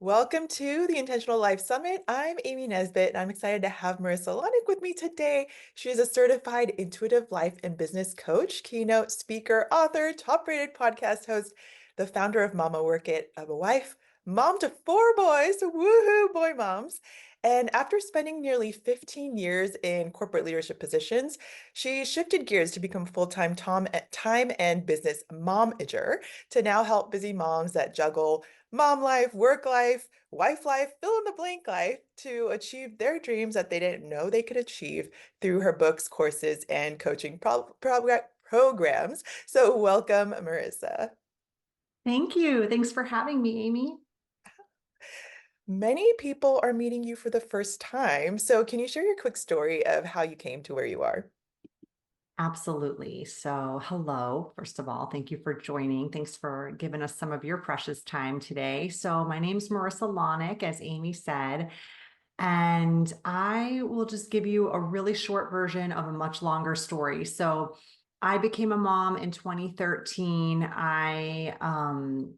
Welcome to the Intentional Life Summit. I'm Amy Nesbitt, and I'm excited to have Marisa Lonic with me today. She is a certified intuitive life and business coach, keynote speaker, author, top-rated podcast host, the founder of Mama Work It, of a wife, mom to four boys, woohoo, boy moms. And after spending nearly 15 years in corporate leadership positions, she shifted gears to become full-time time and business momager to now help busy moms that juggle mom life, work life, wife life, fill in the blank life to achieve their dreams that they didn't know they could achieve through her books, courses, and coaching programs. So, welcome, Marissa. Thank you. Thanks for having me, Amy. Many people are meeting you for the first time. So, can you share your quick story of how you came to where you are? Absolutely. So, hello, first of all. Thank you for joining. Thanks for giving us some of your precious time today. So, my name's Marisa Lonic, as Amy said, and I will just give you a really short version of a much longer story. So, I became a mom in 2013. I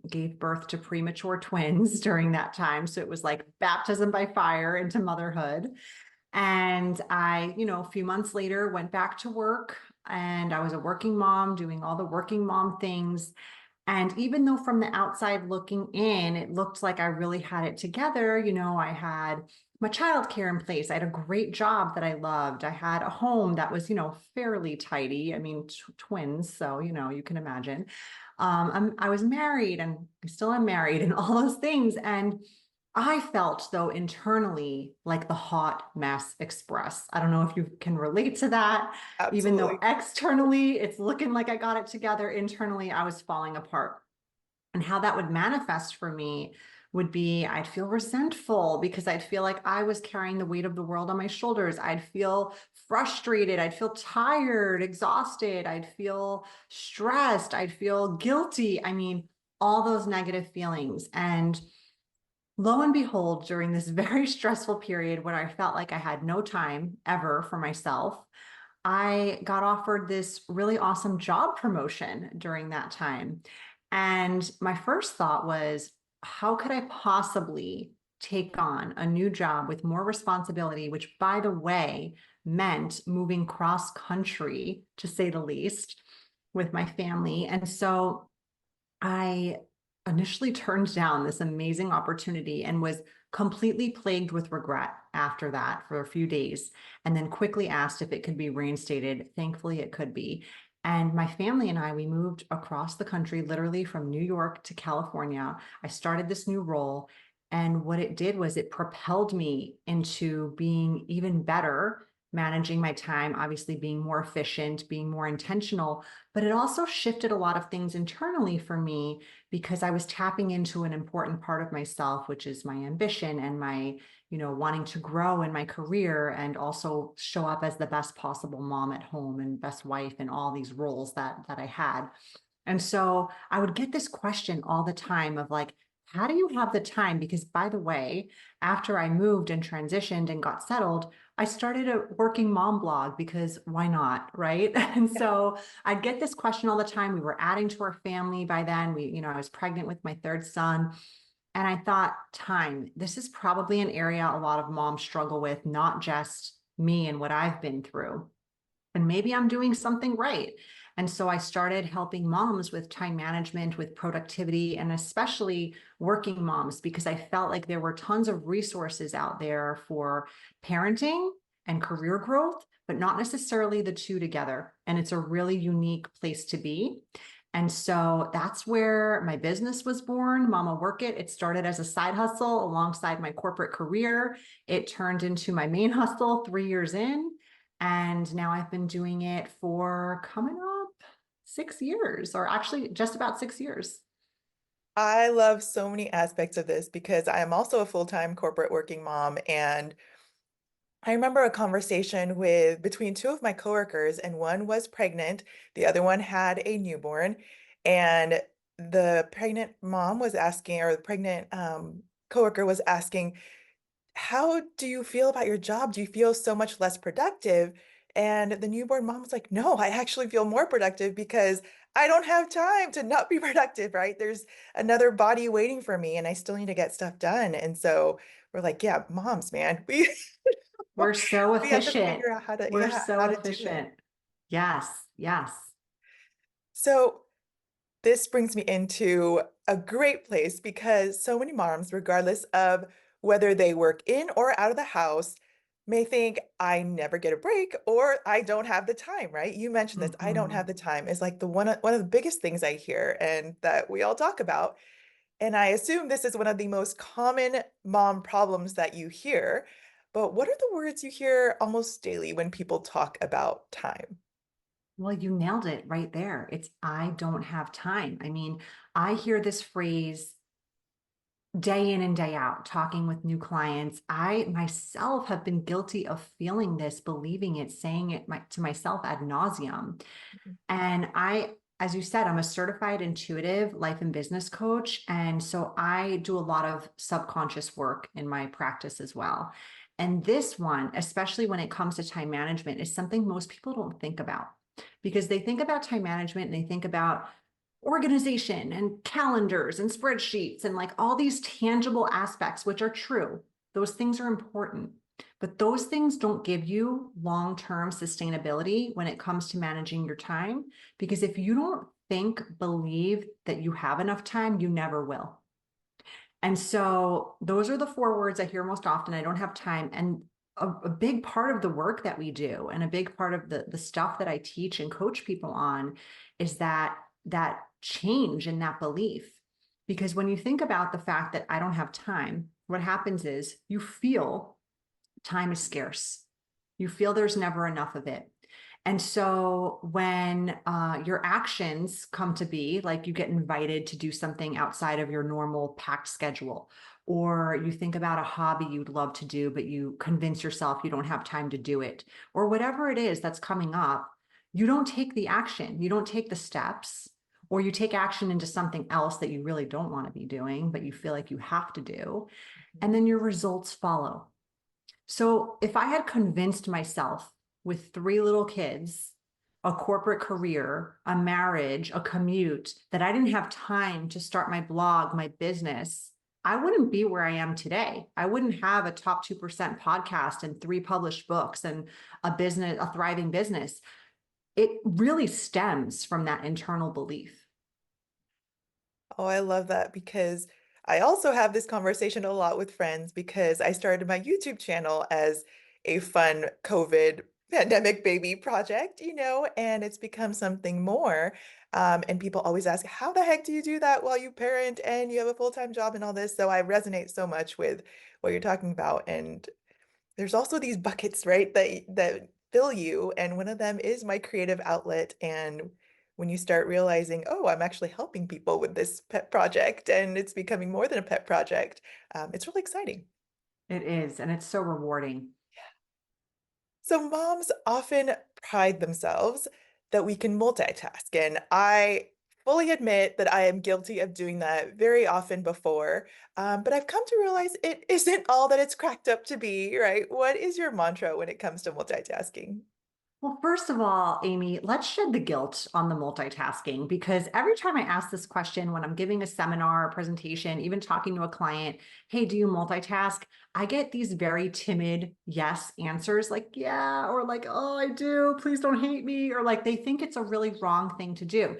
gave birth to premature twins during that time. So, it was like baptism by fire into motherhood. And a few months later went back to work and I was a working mom doing all the working mom things. And even though from the outside looking in, it looked like I really had it together, I had my childcare in place. I had a great job that I loved. I had a home that was, fairly tidy. I mean, twins. So, you can imagine. I was married and I still am married and all those things. And I felt, though, internally like the hot mess express. I don't know if you can relate to that. Even though Absolutely. externally it's looking like I got it together, internally I was falling apart. And how that would manifest for me would be I'd feel resentful because I'd feel like I was carrying the weight of the world on my shoulders. I'd feel frustrated. I'd feel tired, exhausted. I'd feel stressed. I'd feel guilty. I mean, all those negative feelings. And lo and behold, during this very stressful period when I felt like I had no time ever for myself, I got offered this really awesome job promotion during that time. And my first thought was, how could I possibly take on a new job with more responsibility, which, by the way, meant moving cross country, to say the least, with my family? And so I initially turned down this amazing opportunity and was completely plagued with regret after that for a few days, and then quickly asked if it could be reinstated. Thankfully, it could be. And my family and I, we moved across the country, literally from New York to California. I started this new role. And what it did was it propelled me into being even better, managing my time, obviously being more efficient, being more intentional. But it also shifted a lot of things internally for me because I was tapping into an important part of myself, which is my ambition and my, wanting to grow in my career and also show up as the best possible mom at home and best wife and all these roles that I had. And so I would get this question all the time of like, how do you have the time? Because by the way, after I moved and transitioned and got settled, I started a working mom blog because why not? Right. And so I'd get this question all the time. We were adding to our family by then. I was pregnant with my third son. And I thought, time, this is probably an area a lot of moms struggle with, not just me and what I've been through, and maybe I'm doing something right. And so I started helping moms with time management, with productivity, and especially working moms, because I felt like there were tons of resources out there for parenting and career growth, but not necessarily the two together. And it's a really unique place to be. And so that's where my business was born, Mama Work It. It started as a side hustle alongside my corporate career. It turned into my main hustle 3 years in. And now I've been doing it for coming up 6 years, or actually just about 6 years. I love so many aspects of this because I am also a full-time corporate working mom, and I remember a conversation with between two of my coworkers, and one was pregnant, the other one had a newborn, and the pregnant mom was asking, or the pregnant coworker was asking, how do you feel about your job? Do you feel so much less productive? And the newborn mom was like, no, I actually feel more productive because I don't have time to not be productive, right? There's another body waiting for me and I still need to get stuff done. And so we're like, yeah, moms, man, we We're so we have to efficient. figure out how to, We're yeah, so how to do it. efficient. Yes, yes. So this brings me into a great place because so many moms, regardless of whether they work in or out of the house, may think, I never get a break or I don't have the time, right? You mentioned this, I don't have Mhm. the time is like the one of the biggest things I hear and that we all talk about. And I assume this is one of the most common mom problems that you hear. But what are the words you hear almost daily when people talk about time? Well, you nailed it right there. It's I don't have time. I mean, I hear this phrase day in and day out, talking with new clients. I myself have been guilty of feeling this, believing it, saying it to myself ad nauseum. And as you said, I'm a certified intuitive life and business coach. And so I do a lot of subconscious work in my practice as well. And this one, especially when it comes to time management, is something most people don't think about because they think about time management and they think about organization and calendars and spreadsheets and like all these tangible aspects, which are true. Those things are important. But those things don't give you long term sustainability when it comes to managing your time. Because if you don't believe that you have enough time, you never will. And so those are the four words I hear most often. I don't have time. And a big part of the work that we do and a big part of the stuff that I teach and coach people on is that change in that belief. Because when you think about the fact that I don't have time, what happens is you feel time is scarce. You feel there's never enough of it. And so when your actions come to be, like you get invited to do something outside of your normal packed schedule, or you think about a hobby you'd love to do, but you convince yourself you don't have time to do it, or whatever it is that's coming up, you don't take the action, you don't take the steps, or you take action into something else that you really don't want to be doing, but you feel like you have to do. And then your results follow. So if I had convinced myself with three little kids, a corporate career, a marriage, a commute, that I didn't have time to start my blog, my business, I wouldn't be where I am today. I wouldn't have a top 2% podcast and three published books and a business, a thriving business. It really stems from that internal belief. Oh, I love that because I also have this conversation a lot with friends because I started my YouTube channel as a fun COVID pandemic baby project, and it's become something more. And people always ask, how the heck do you do that while you parent and you have a full-time job and all this? So I resonate so much with what you're talking about. And there's also these buckets, right, that fill you, and one of them is my creative outlet. And when you start realizing, oh, I'm actually helping people with this pet project, and it's becoming more than a pet project, it's really exciting. It is, and it's so rewarding. So moms often pride themselves that we can multitask, and I fully admit that I am guilty of doing that very often before. But I've come to realize it isn't all that it's cracked up to be, right? What is your mantra when it comes to multitasking? Well, first of all, Amy, let's shed the guilt on the multitasking because every time I ask this question when I'm giving a seminar, a presentation, even talking to a client, hey, do you multitask? I get these very timid yes answers like, yeah, or like, oh, I do, please don't hate me, or like they think it's a really wrong thing to do.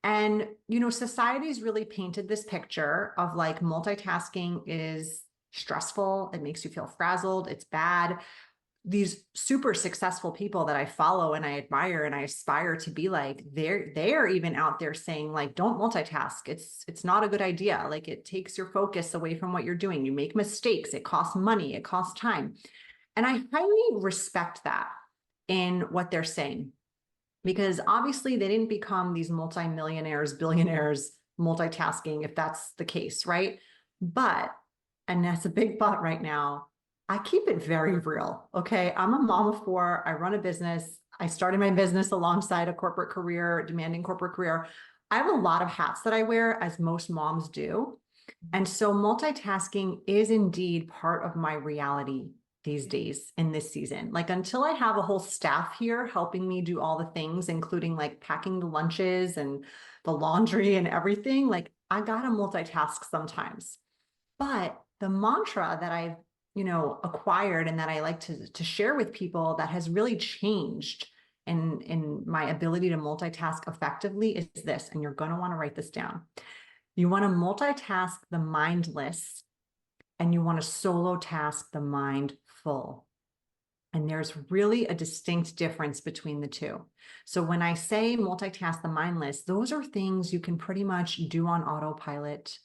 And, society's really painted this picture of like multitasking is stressful, it makes you feel frazzled, it's bad. These super successful people that I follow and I admire and I aspire to be like, they're even out there saying like, don't multitask. It's not a good idea. Like it takes your focus away from what you're doing. You make mistakes. It costs money. It costs time. And I highly respect that in what they're saying because obviously they didn't become these multimillionaires, billionaires multitasking if that's the case, right? But, and that's a big but right now, I keep it very real. Okay. I'm a mom of four. I run a business. I started my business alongside a corporate career, demanding corporate career. I have a lot of hats that I wear, as most moms do. And so multitasking is indeed part of my reality these days in this season. Like until I have a whole staff here helping me do all the things, including like packing the lunches and the laundry and everything, like I gotta multitask sometimes. But the mantra that I've, acquired and that I like to share with people that has really changed in my ability to multitask effectively is this, and you're going to want to write this down. You want to multitask the mindless and you want to solo task the mindful. And there's really a distinct difference between the two. So when I say multitask the mindless, those are things you can pretty much do on autopilot.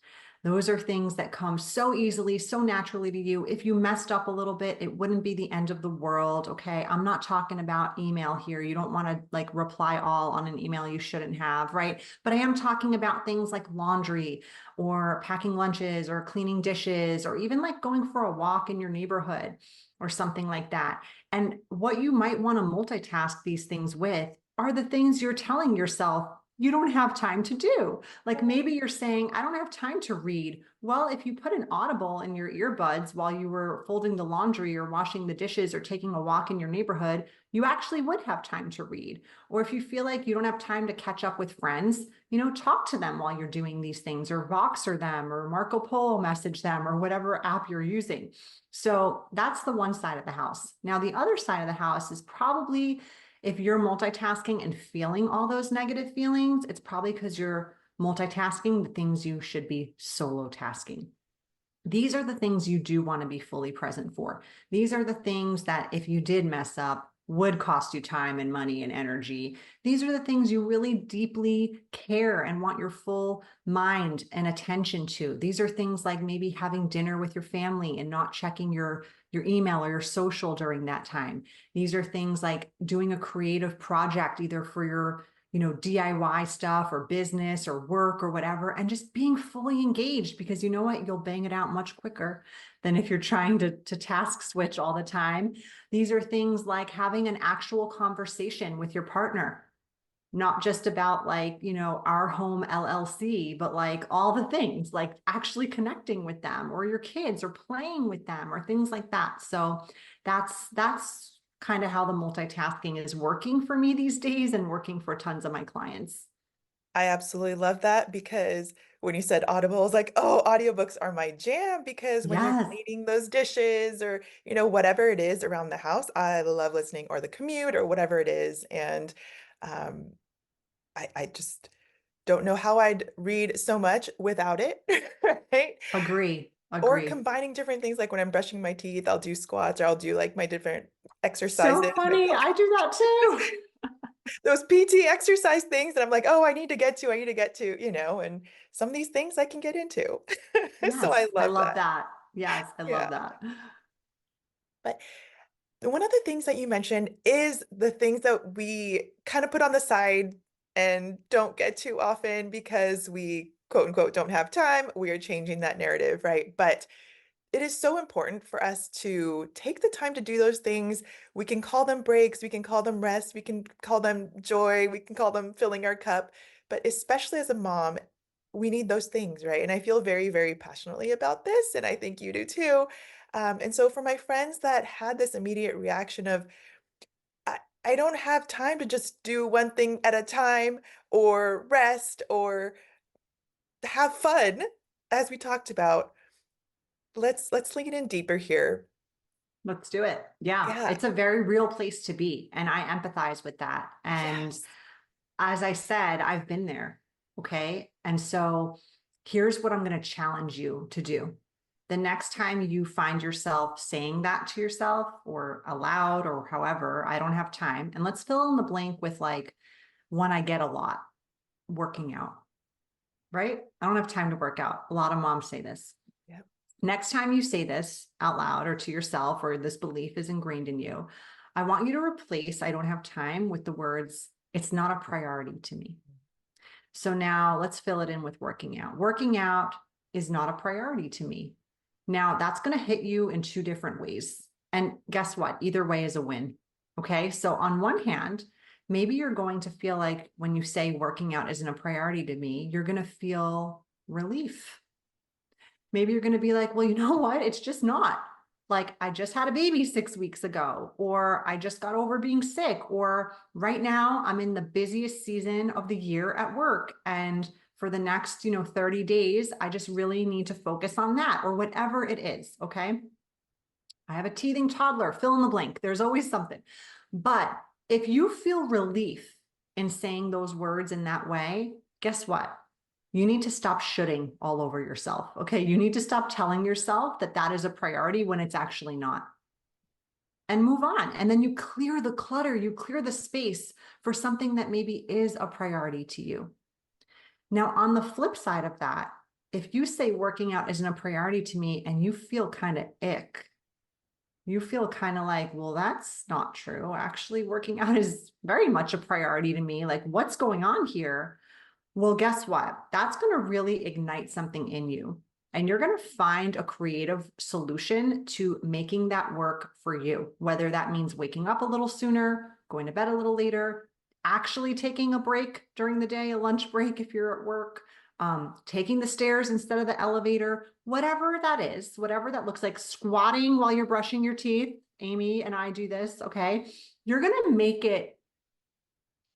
Those are things that come so easily, so naturally to you. If you messed up a little bit, it wouldn't be the end of the world. Okay. I'm not talking about email here. You don't want to like reply all on an email you shouldn't have, right? But I am talking about things like laundry or packing lunches or cleaning dishes or even like going for a walk in your neighborhood or something like that. And what you might want to multitask these things with are the things you're telling yourself you don't have time to do. Like maybe you're saying, I don't have time to read. Well, if you put an audible in your earbuds while you were folding the laundry or washing the dishes or taking a walk in your neighborhood, you actually would have time to read. Or if you feel like you don't have time to catch up with friends, talk to them while you're doing these things or Voxer them or Marco Polo message them or whatever app you're using. So that's the one side of the house. Now, the other side of the house is probably if you're multitasking and feeling all those negative feelings, it's probably because you're multitasking the things you should be solo tasking. These are the things you do want to be fully present for. These are the things that if you did mess up, would cost you time and money and energy. These are the things you really deeply care and want your full mind and attention to. These are things like maybe having dinner with your family and not checking your email or your social during that time. These are things like doing a creative project, either for your DIY stuff or business or work or whatever, and just being fully engaged because you know what? You'll bang it out much quicker than if you're trying to task switch all the time. These are things like having an actual conversation with your partner, not just about like, our home LLC, but like all the things like actually connecting with them or your kids or playing with them or things like that. So that's kind of how the multitasking is working for me these days and working for tons of my clients. I absolutely love that because when you said Audible, I was like, oh, audiobooks are my jam because when you're Yes, cleaning those dishes or, whatever it is around the house, I love listening or the commute or whatever it is. And um, I just don't know how I'd read so much without it, right? agree, Or agree. combining different things like when I'm brushing my teeth, I'll do squats or I'll do like my different exercises, So funny. I do that too. those PT exercise things that I'm like, oh, I need to get to, and some of these things I can get into. So I Yes, I love love that. that. Yes, I love Yeah. that. But one of the things that you mentioned is the things that we kind of put on the side and don't get too often because we quote unquote don't have time. We are changing that narrative, right? But it is so important for us to take the time to do those things. We can call them breaks, we can call them rest, we can call them joy, we can call them filling our cup. But especially as a mom, we need those things, right? And I feel very, very passionately about this, and I think you do too. And so for my friends that had this immediate reaction of, I don't have time to just do one thing at a time or rest or have fun, as we talked about, let's lean in deeper here. Let's do it. Yeah, Yeah. it's a very real place to be. And I empathize with that. And Yes. as I said, I've been there. Okay. And so here's what I'm going to challenge you to do. The next time you find yourself saying that to yourself or aloud or however, I don't have time. And let's fill in the blank with like one I get a lot working out, right? I don't have time to work out. A lot of moms say this. Yep. Next time you say this out loud or to yourself, or this belief is ingrained in you, I want you to replace I don't have time with the words, it's not a priority to me. So now let's fill it in with working out. Working out is not a priority to me. Now that's going to hit you in two different ways. And guess what? Either way is a win. Okay. So on one hand, maybe you're going to feel like when you say working out isn't a priority to me, you're going to feel relief. Maybe you're going to be like, well, you know what? It's just not. Like, I just had a baby 6 weeks ago, or I just got over being sick, or right now I'm in the busiest season of the year at work. And for the next, 30 days, I just really need to focus on that, or whatever it is. Okay. I have a teething toddler, fill in the blank. There's always something. But if you feel relief in saying those words in that way, guess what? You need to stop shooting all over yourself. Okay. You need to stop telling yourself that that is a priority when it's actually not, and move on. And then you clear the clutter, you clear the space for something that maybe is a priority to you. Now, on the flip side of that, if you say working out isn't a priority to me and you feel kind of ick, you feel kind of like, well, that's not true. Actually, working out is very much a priority to me. Like, what's going on here? Well, guess what? That's going to really ignite something in you. And you're going to find a creative solution to making that work for you, whether that means waking up a little sooner, going to bed a little later, actually taking a break during the day, a lunch break if you're at work, taking the stairs instead of the elevator, whatever that is, whatever that looks like, squatting while you're brushing your teeth. Amy and I do this, okay? You're going to make it,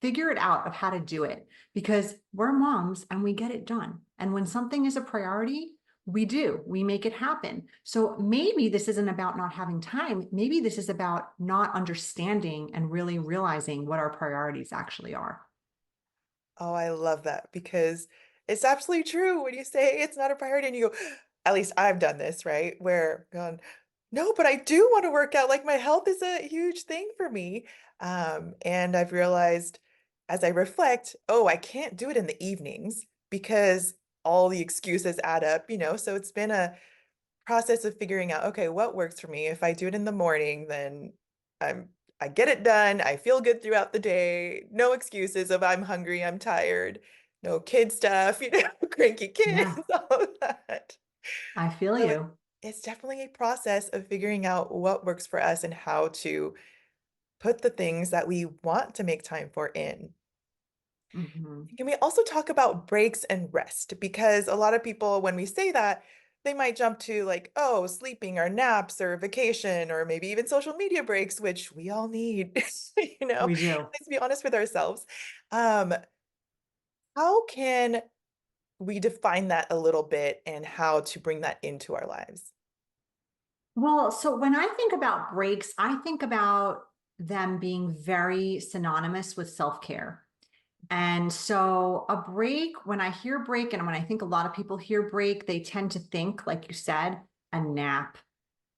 figure it out of how to do it, because we're moms and we get it done. And when something is a priority, we make it happen. So maybe this isn't about not having time. Maybe this is about not understanding and really realizing what our priorities actually are. Oh, I love that because it's absolutely true when you say it's not a priority and you go, at least I've done this, right? Where going, no, but I do want to work out. Like my health is a huge thing for me. And I've realized as I reflect, oh, I can't do it in the evenings because all the excuses add up, So it's been a process of figuring out, okay, what works for me? If I do it in the morning, then I'm I get it done. I feel good throughout the day. No excuses of I'm hungry, I'm tired, no kid stuff, cranky kids, Yeah, all of that. I feel So you. it's definitely a process of figuring out what works for us and how to put the things that we want to make time for in. Mhm. Can we also talk about breaks and rest? Because a lot of people, when we say that, they might jump to like, oh, sleeping or naps or vacation or maybe even social media breaks, which we all need, We do. Let's be honest with ourselves. Um, how can we define that a little bit and how to bring that into our lives? Well, so when I think about breaks, I think about them being very synonymous with self-care. And so a break, when I hear break, and when I think a lot of people hear break, they tend to think, like you said, a nap,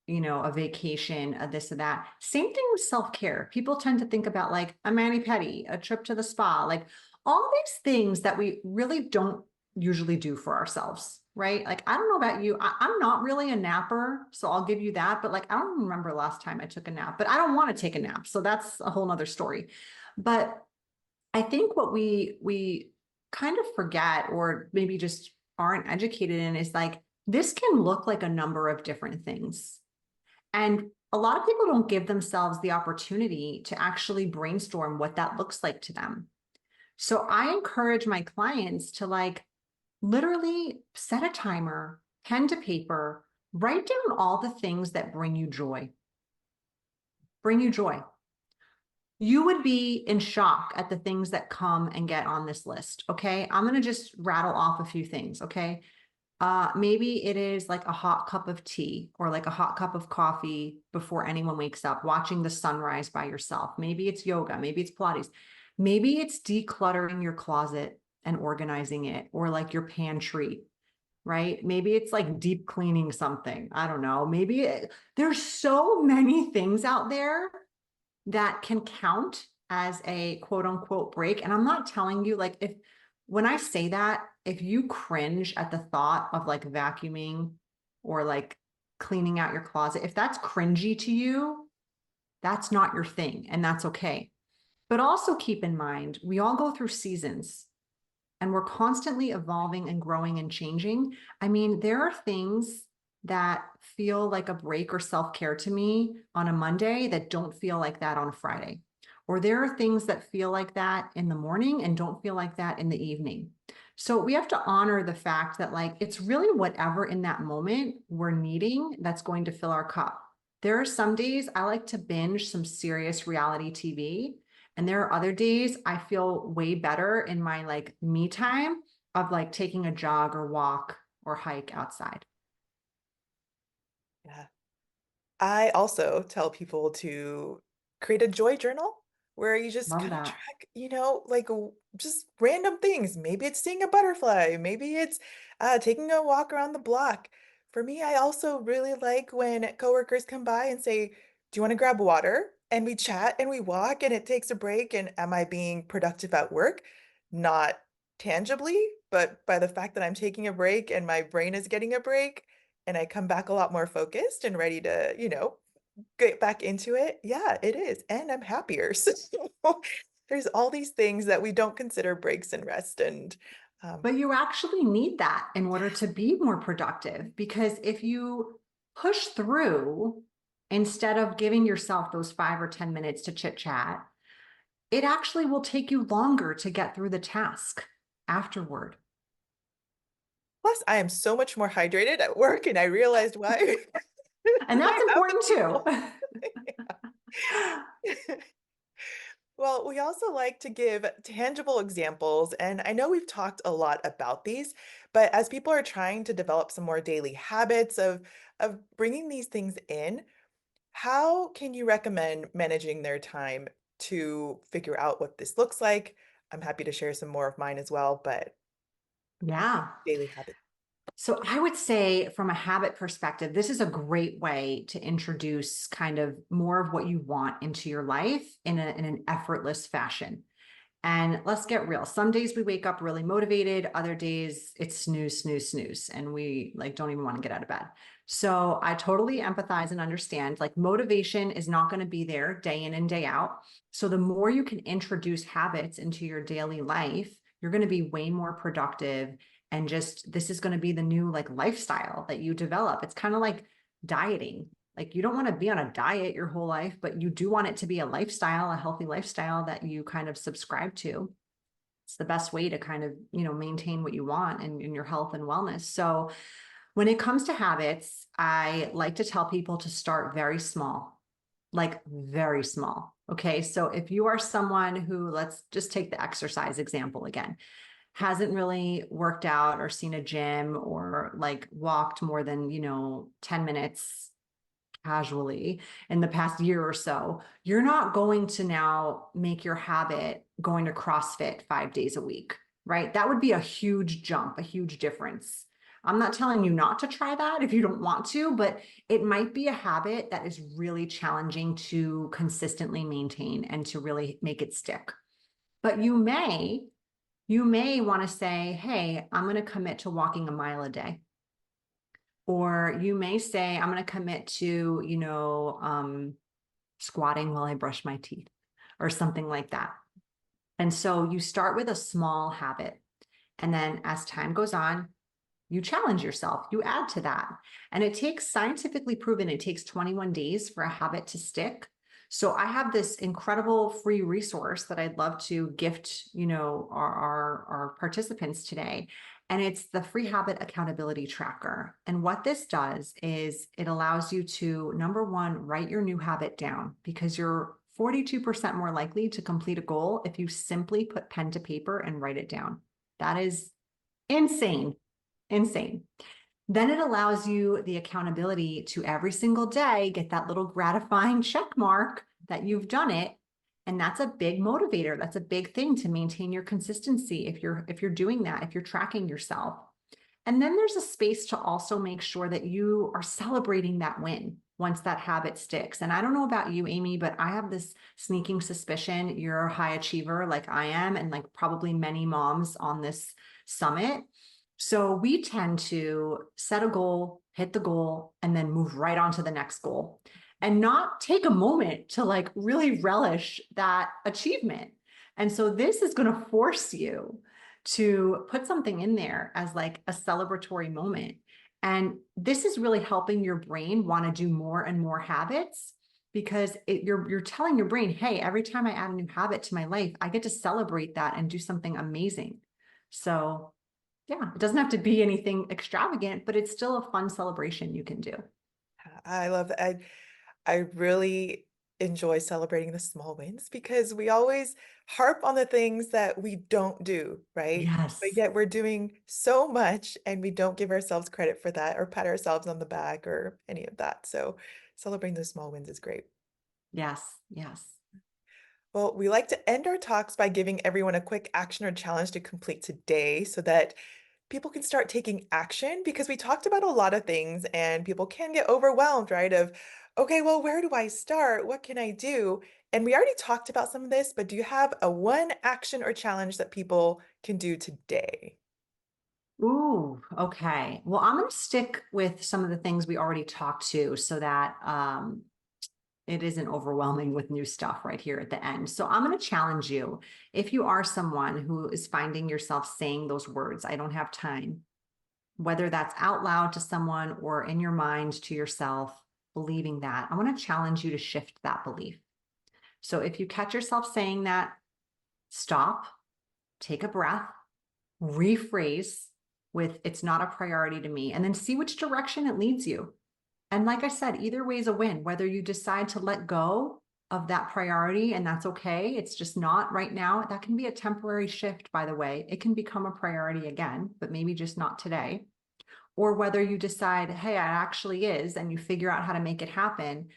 a vacation, a this or that. Same thing with self-care. People tend to think about like a mani-pedi, a trip to the spa, like all these things that we really don't usually do for ourselves, right? Like, I don't know about you. I'm not really a napper, so I'll give you that. But like, I don't remember last time I took a nap, but I don't want to take a nap. So that's a whole nother story. But I think what we kind of forget, or maybe just aren't educated in, is like this can look like a number of different things. And a lot of people don't give themselves the opportunity to actually brainstorm what that looks like to them. So I encourage my clients to like literally set a timer, pen to paper, write down all the things that bring you joy. Bring you joy. You would be in shock at the things that come and get on this list. Okay. I'm going to just rattle off a few things. Okay. Maybe it is like a hot cup of tea or like a hot cup of coffee before anyone wakes up, watching the sunrise by yourself. Maybe it's yoga. Maybe it's Pilates. Maybe it's decluttering your closet and organizing it, or like your pantry, right? Maybe it's like deep cleaning something. I don't know. There's so many things out there that can count as a quote unquote break. And I'm not telling you, like, if when I say that, if you cringe at the thought of like vacuuming or like cleaning out your closet, if that's cringy to you, that's not your thing, and that's okay. But also keep in mind, we all go through seasons and we're constantly evolving and growing and changing. I mean, there are things that feel like a break or self care to me on a Monday that don't feel like that on a Friday. Or there are things that feel like that in the morning and don't feel like that in the evening. So we have to honor the fact that, like, it's really whatever in that moment we're needing that's going to fill our cup. There are some days I like to binge some serious reality TV. And there are other days I feel way better in my like me time of like taking a jog or walk or hike outside. Yeah. I also tell people to create a joy journal where you just Love kind of that. track, like just random things. Maybe it's seeing a butterfly, maybe it's taking a walk around the block. For me, I also really like when coworkers come by and say, "Do you want to grab water?" And we chat and we walk and it takes a break. And am I being productive at work? Not tangibly, but by the fact that I'm taking a break and my brain is getting a break and I come back a lot more focused and ready to, get back into it. Yeah, it is. And I'm happier. So there's all these things that we don't consider breaks and rest. And But um, you actually need that in order to be more productive because if you push through instead of giving yourself those 5 or 10 minutes to chit chat, it actually will take you longer to get through the task afterward. plus, I am so much more hydrated at work, and I realized why. And Why that's I have the important too. people. Well, we also like to give tangible examples, and I know we've talked a lot about these, but as people are trying to develop some more daily habits of bringing these things in, how can you recommend managing their time to figure out what this looks like? I'm happy to share some more of mine as well, but Yeah. daily habits. So I would say, from a habit perspective, this is a great way to introduce kind of more of what you want into your life in an effortless fashion. And let's get real. Some days we wake up really motivated, other days it's snooze, snooze, snooze, and we like don't even want to get out of bed. So I totally empathize and understand like motivation is not going to be there day in and day out. So the more you can introduce habits into your daily life, you're going to be way more productive. And just this is going to be the new like lifestyle that you develop. It's kind of like dieting. Like you don't want to be on a diet your whole life, but you do want it to be a lifestyle, a healthy lifestyle that you kind of subscribe to. It's the best way to kind of, maintain what you want in your health and wellness. So when it comes to habits, I like to tell people to start very small, like very small. Okay. So if you are someone who, let's just take the exercise example again, hasn't really worked out or seen a gym or like walked more than, 10 minutes casually in the past year or so, you're not going to now make your habit going to CrossFit 5 days a week, right? That would be a huge jump, a huge difference. I'm not telling you not to try that if you don't want to, but it might be a habit that is really challenging to consistently maintain and to really make it stick. But you may want to say, hey, I'm going to commit to walking a mile a day. Or you may say, I'm going to commit to, squatting while I brush my teeth or something like that. And so you start with a small habit. And then as time goes on, you challenge yourself, you add to that. And it takes scientifically proven, it takes 21 days for a habit to stick. So I have this incredible free resource that I'd love to gift, our participants today. And it's the free habit accountability tracker. And what this does is it allows you to, number one, write your new habit down because you're 42% more likely to complete a goal if you simply put pen to paper and write it down. That is insane. Insane. Then it allows you the accountability to every single day get that little gratifying check mark that you've done it. And that's a big motivator. That's a big thing to maintain your consistency if you're doing that, if you're tracking yourself. And then there's a space to also make sure that you are celebrating that win once that habit sticks. And I don't know about you, Amy, but I have this sneaking suspicion you're a high achiever like I am, and like probably many moms on this summit. So we tend to set a goal, hit the goal, and then move right on to the next goal and not take a moment to like really relish that achievement. And so this is going to force you to put something in there as like a celebratory moment. And this is really helping your brain want to do more and more habits because you're telling your brain, hey, every time I add a new habit to my life, I get to celebrate that and do something amazing. So yeah, it doesn't have to be anything extravagant, but it's still a fun celebration you can do. I love that. I really enjoy celebrating the small wins because we always harp on the things that we don't do, right? But Yes. yet we're doing so much and we don't give ourselves credit for that or pat ourselves on the back or any of that. So celebrating those small wins is great. Yes. Yes. Well, we like to end our talks by giving everyone a quick action or challenge to complete today so that people can start taking action because we talked about a lot of things and people can get overwhelmed, right? Of, okay, well, where do I start? What can I do? And we already talked about some of this, but do you have a one action or challenge that people can do today? Ooh, okay. Well, I'm going to stick with some of the things we already talked to so that it isn't overwhelming with new stuff right here at the end. So I'm going to challenge you. If you are someone who is finding yourself saying those words, I don't have time, whether that's out loud to someone or in your mind to yourself, believing that, I want to challenge you to shift that belief. So if you catch yourself saying that, stop, take a breath, rephrase with it's not a priority to me, and then see which direction it leads you. And like I said, either way is a win, whether you decide to let go of that priority and that's okay. It's just not right now. That can be a temporary shift, by the way. It can become a priority again, but maybe just not today. Or whether you decide, hey, it actually is, and you figure out how to make it happen.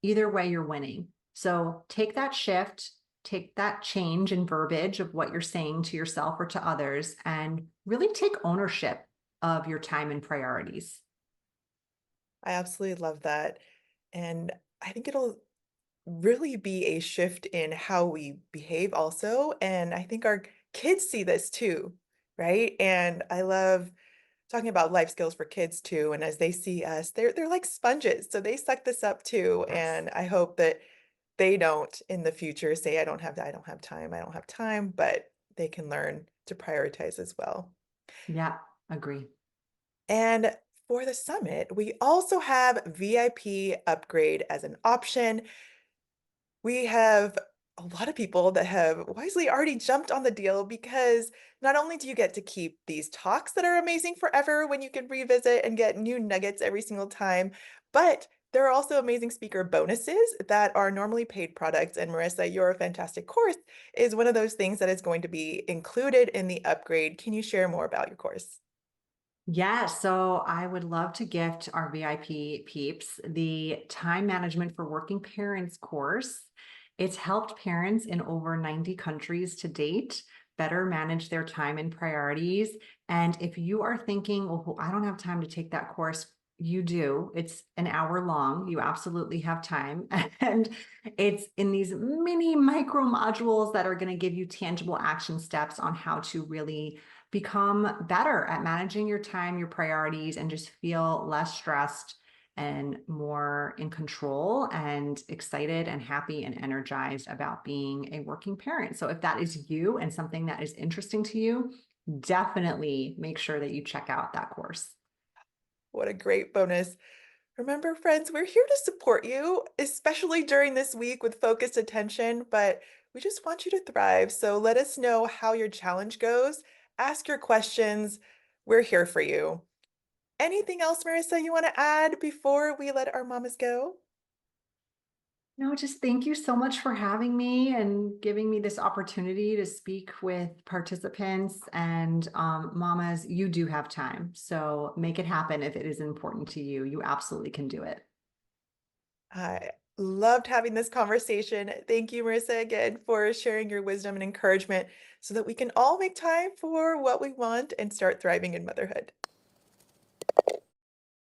Either way, you're winning. So take that shift, take that change in verbiage of what you're saying to yourself or to others, and really take ownership of your time and priorities. I absolutely love that. And I think it'll really be a shift in how we behave also. And I think our kids see this too, right? And I love talking about life skills for kids too. And as they see us, they're like sponges. So they suck this up too. Yes. And I hope that they don't in the future say, I don't have time, I don't have time, but they can learn to prioritize as well. Yeah, agree. And for the summit, we also have VIP upgrade as an option. We have a lot of people that have wisely already jumped on the deal because not only do you get to keep these talks that are amazing forever when you can revisit and get new nuggets every single time, but there are also amazing speaker bonuses that are normally paid products. And Marissa, your fantastic course is one of those things that is going to be included in the upgrade. Can you share more about your course? Yeah, so I would love to gift our VIP peeps the Time Management for Working Parents course. It's helped parents in over 90 countries to date better manage their time and priorities. And if you are thinking, well, I don't have time to take that course, you do. It's an hour long. You absolutely have time. And it's in these mini micro modules that are going to give you tangible action steps on how to really become better at managing your time, your priorities, and just feel less stressed and more in control and excited and happy and energized about being a working parent. So if that is you and something that is interesting to you, definitely make sure that you check out that course. What a great bonus. Remember, friends, we're here to support you, especially during this week with focused attention, but we just want you to thrive. So let us know how your challenge goes. Ask your questions. We're here for you. Anything else, Marissa, you want to add before we let our mamas go? No, just thank you so much for having me and giving me this opportunity to speak with participants and mamas. You do have time, so make it happen if it is important to you. You absolutely can do it. I loved having this conversation. Thank you, Marissa, again for sharing your wisdom and encouragement so that we can all make time for what we want and start thriving in motherhood.